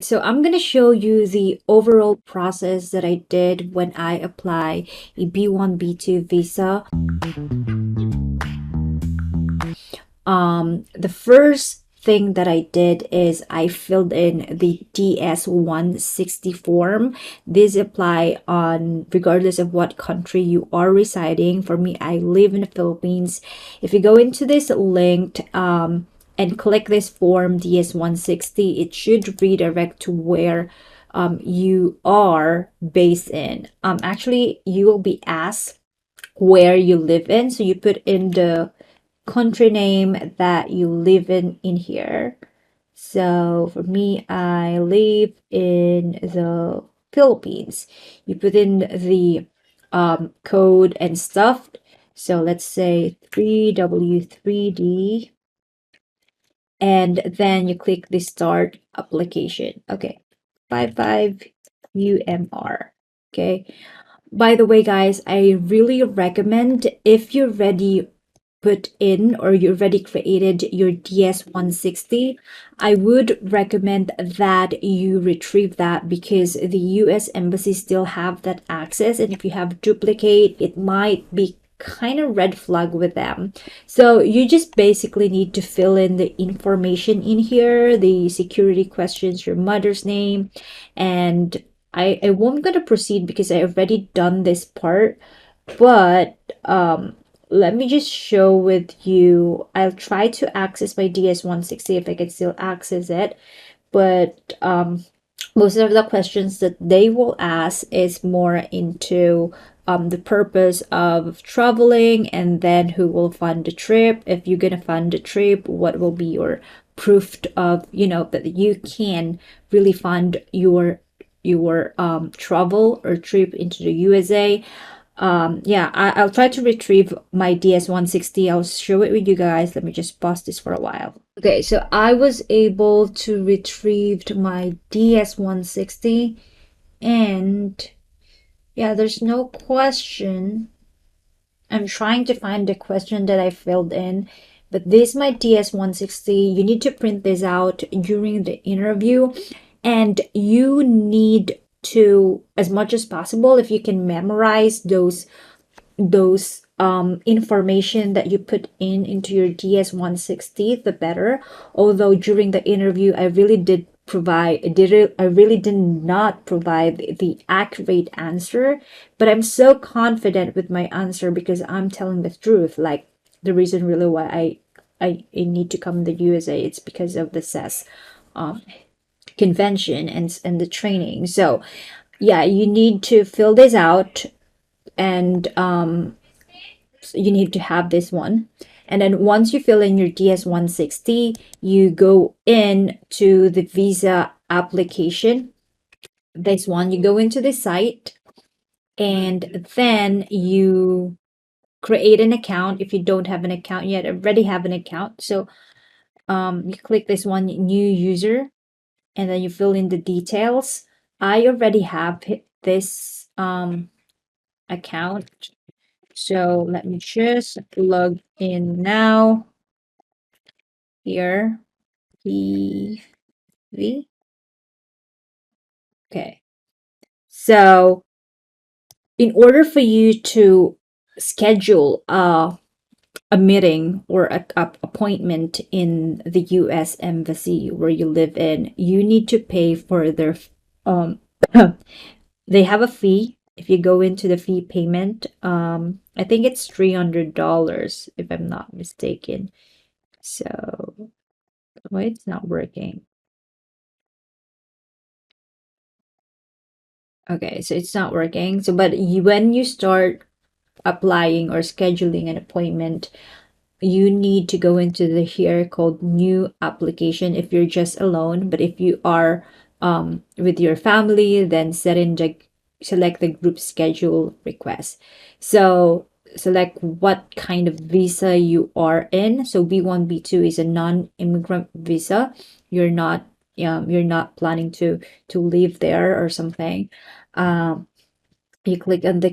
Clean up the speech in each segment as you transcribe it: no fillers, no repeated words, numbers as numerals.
So I'm going to show you the overall process that I did when I apply a B1 B2 visa. The first thing that I did is I filled in the DS-160 form. This apply on regardless of what country you are residing. For me, I live in the Philippines. If you go into this link and click this form DS-160, it should redirect to where you are based in. Actually, you will be asked where you live in, so you put in the country name that you live in here. So for me, I live in the Philippines. You put in the code and stuff. So let's say 3W3D, and then you click the start application. Okay, 55 UMR. Okay. By the way, guys, I really recommend if you're ready put in or you already created your DS-160, I would recommend that you retrieve that because the US Embassy still have that access, and if you have duplicate, it might be kind of red flag with them. So you just basically need to fill in the information in here, the security questions, your mother's name, and I won't gonna proceed because I already done this part, but let me just show with you. I'll try to access my DS-160 if I can still access it, but most of the questions that they will ask is more into the purpose of traveling, and then who will fund the trip. If you're gonna fund the trip, what will be your proof of, that you can really fund your travel or trip into the USA. Yeah, I'll try to retrieve my DS-160. I'll show it with you guys. Let me just pause this for a while. Okay, so I was able to retrieve my DS-160, and yeah, there's no question. I'm trying to find the question that I filled in, but this is my DS-160. You need to print this out during the interview, and you need to, as much as possible, if you can memorize those information that you put in into your DS-160, the better. Although during the interview I really did not provide the accurate answer, but I'm so confident with my answer because I'm telling the truth. Like, the reason really why I need to come to the USA, it's because of the CES convention and the training. So yeah, you need to fill this out, and you need to have this one. And then once you fill in your DS-160, you go in to the visa application. This one, you go into the site, and then you create an account. If you don't have an account yet, already have an account. So you click this one, new user, and then you fill in the details. I already have this account. So let me just log in now. Here, PV. Okay. So in order for you to schedule a meeting or a appointment in the US Embassy where you live in, you need to pay for their they have a fee. If you go into the fee payment, I think it's $300 if I'm not mistaken. So why it's not working? Okay, so it's not working. So, but when you start applying or scheduling an appointment, you need to go into the here called new application if you're just alone. But if you are with your family, then select the group schedule request. So select what kind of visa you are in. So B1, B2 is a non-immigrant visa. You're not planning to live there or something. Um, you click on the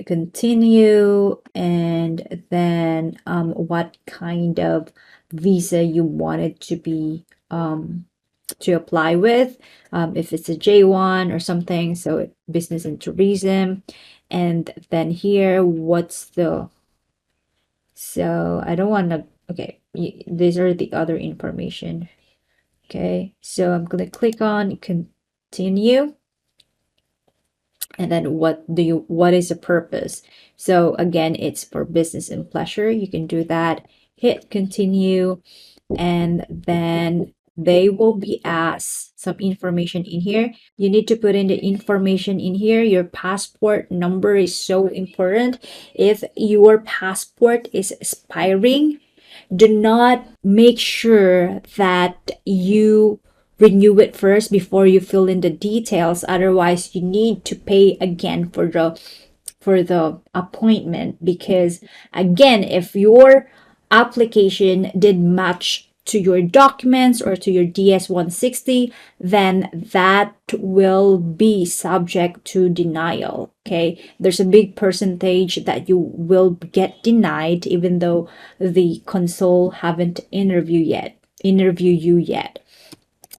continue, and then what kind of visa you want it to be to apply with, if it's a J1 or something, so business and tourism. And then here, what's the, so I don't want to, okay, these are the other information. Okay, so I'm going to click on continue. And then what is the purpose? So again, it's for business and pleasure. You can do that. Hit continue, and then they will be asked some information in here. You need to put in the information in here. Your passport number is so important. If your passport is expiring, do not make sure that you renew it first before you fill in the details. Otherwise, you need to pay again for the appointment, because again, if your application did match to your documents or to your DS-160, then that will be subject to denial. Okay, there's a big percentage that you will get denied even though the consul haven't interviewed you yet.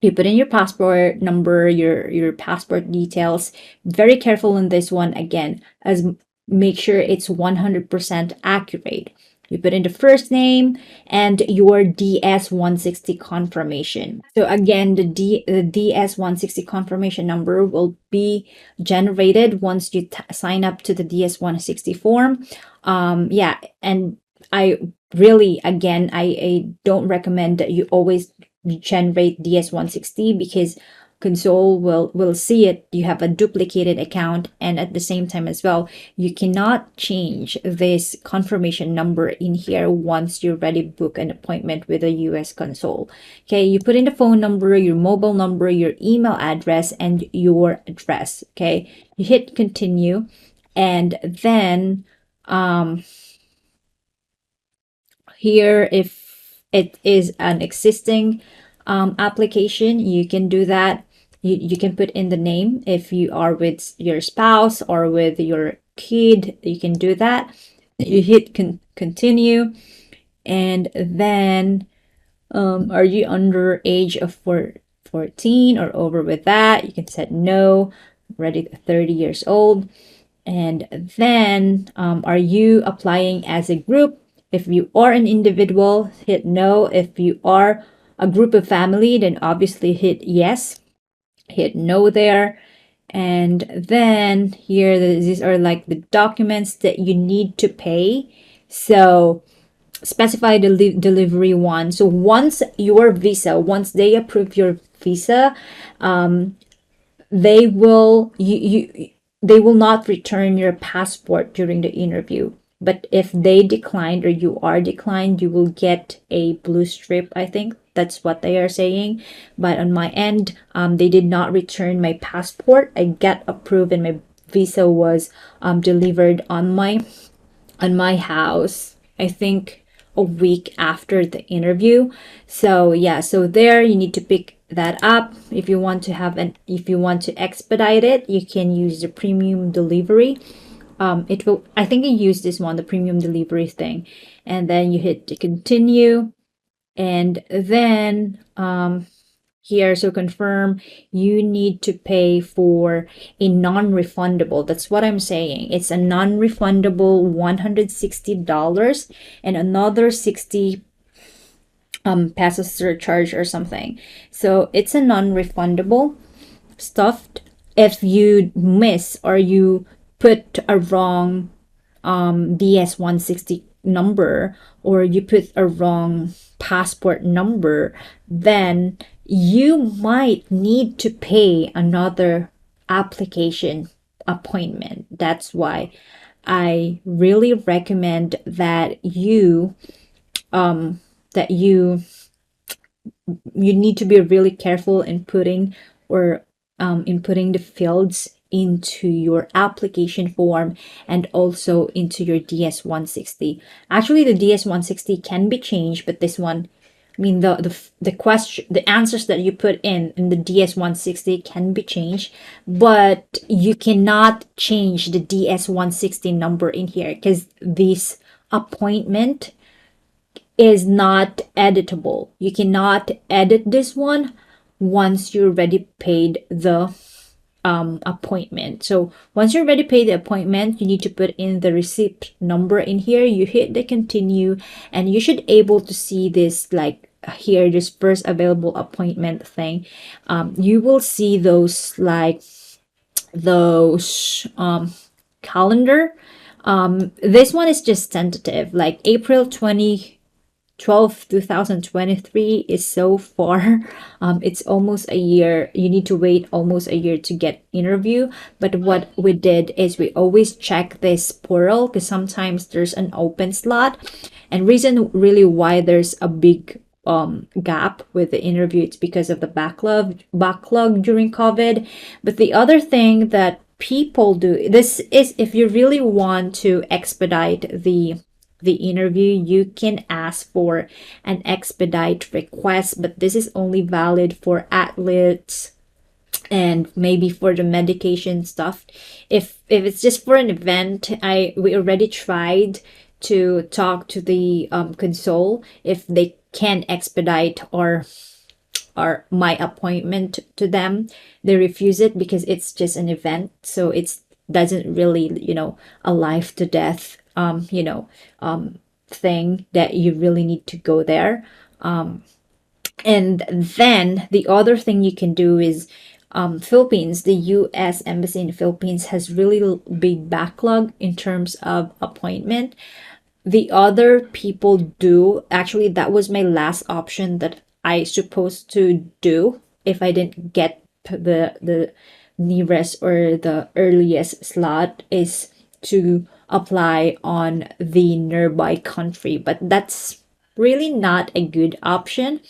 You put in your passport number, your passport details. Very careful on this one again, as make sure it's 100% accurate. You put in the first name and your DS-160 confirmation. So again, the DS-160 confirmation number will be generated once you sign up to the DS-160 form. Yeah, and I really, again, I don't recommend that you always generate DS-160, because console will see it, you have a duplicated account, and at the same time as well, you cannot change this confirmation number in here once you're ready to book an appointment with a US console. Okay, you put in the phone number, your mobile number, your email address, and your address. Okay, you hit continue, and then here, if it is an existing application, you can do that. You can put in the name. If you are with your spouse or with your kid, you can do that. You hit continue, and then are you under age of 14 or over with that? You can set no, already 30 years old. And then are you applying as a group? If you are an individual, hit no. If you are a group of family, then obviously hit yes. Hit no there. And then here, these are like the documents that you need to pay. So specify the delivery one. So once they approve your visa, they will they will not return your passport during the interview. But if they declined or you are declined, you will get a blue strip. I think that's what they are saying. But on my end, they did not return my passport. I got approved and my visa was delivered on my house, I think a week after the interview. So yeah, so there you need to pick that up. If you want to expedite it, you can use the premium delivery. It will, I think you use this one, the premium delivery thing, and then you hit to continue, and then here, so confirm, you need to pay for a non-refundable. That's what I'm saying. It's a non-refundable $160 and another 60 pesos surcharge or something. So it's a non-refundable stuff. If you miss or you put a wrong DS-160 number, or you put a wrong passport number, then you might need to pay another application appointment. That's why I really recommend that you need to be really careful in putting the fields into your application form and also into your DS-160. Actually, the DS-160 can be changed, but this one, I mean, the answers that you put in the DS-160 can be changed, but you cannot change the DS-160 number in here because this appointment is not editable. You cannot edit this one once you already paid the appointment. So once you already paid the appointment, you need to put in the receipt number in here. You hit the continue, and you should able to see this, like here, this first available appointment thing. You will see those, like those calendar. This one is just tentative, like April 2023 is so far. It's almost a year. You need to wait almost a year to get interview. But what we did is we always check this portal, because sometimes there's an open slot. And reason really why there's a big gap with the interview, it's because of the backlog during COVID. But the other thing that people do, this is if you really want to expedite the interview, you can ask for an expedite request, but this is only valid for athletes and maybe for the medication stuff. If it's just for an event, we already tried to talk to the console if they can expedite or my appointment to them. They refuse it because it's just an event, so it's doesn't really, a life to death thing that you really need to go there. And then the other thing you can do is Philippines, the US Embassy in the Philippines has really big backlog in terms of appointment. The other people do, actually, that was my last option that I supposed to do if I didn't get the nearest or the earliest slot, is to apply on the nearby country. But that's really not a good option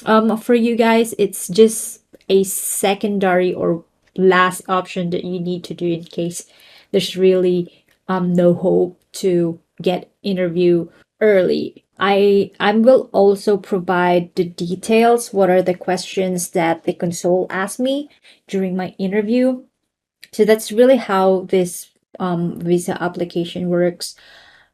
for you guys. It's just a secondary or last option that you need to do in case there's really no hope to get interview early. I will also provide the details, what are the questions that the console asked me during my interview. So that's really how this visa application works.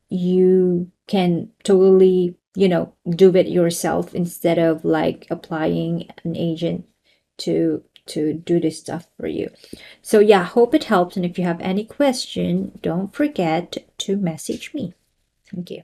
You can totally, do it yourself instead of like applying an agent to do this stuff for you. So yeah, hope it helps. And if you have any question, don't forget to message me. Thank you.